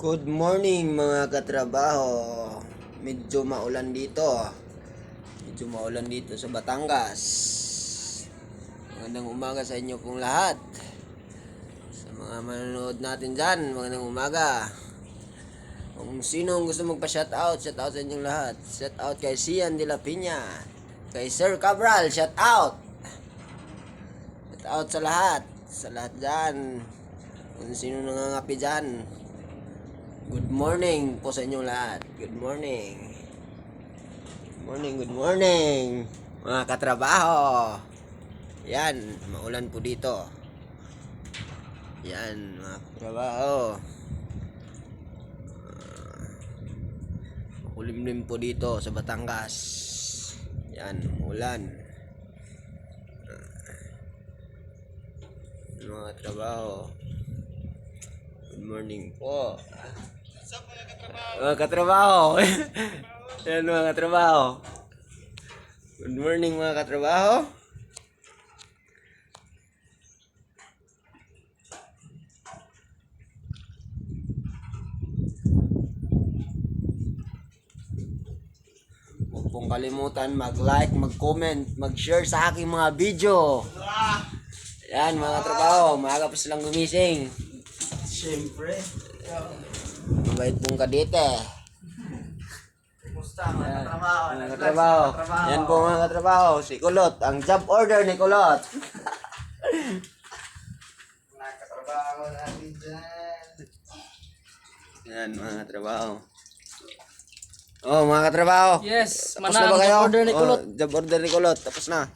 Good morning mga katrabaho. Medyo maulan dito. Medyo maulan dito sa Batangas. Magandang umaga sa inyo pong lahat. Sa mga manonood natin dyan, magandang umaga. Kung sino ang gusto magpa-shoutout, shoutout sa inyong lahat. Shoutout kay Sian de la Piña. Kay Sir Cabral, shoutout. Shoutout sa lahat. Sa lahat dyan. Kung sino nangangapi dyan. Good morning po sa inyong lahat. Good morning. Good morning, good morning. Mga katrabaho. Yan, maulan po dito. Yan, mga katrabaho. Makulimlim po dito sa Batangas. Yan, maulan. Mga katrabaho. Good morning po. Mga katrabaho. Yan mga katrabaho. Good morning mga katrabaho. Huwag pong kalimutan mag-like, mag-comment, mag-share sa aking mga video. Yan mga katrabaho. Maaga pa silang gumising. Siyempre. Mabait pong kadete. Kumusta mga katrabaho? Mga katrabaho. Yan po mga katrabaho. Si Kulot. Ang job order ni Kulot. Mga katrabaho natin dyan. Yan mga katrabaho. Oh mga katrabaho. Yes, Tapos mana na ba ang kayo? order ni Kulot. Oh, job order ni Kulot. Tapos na.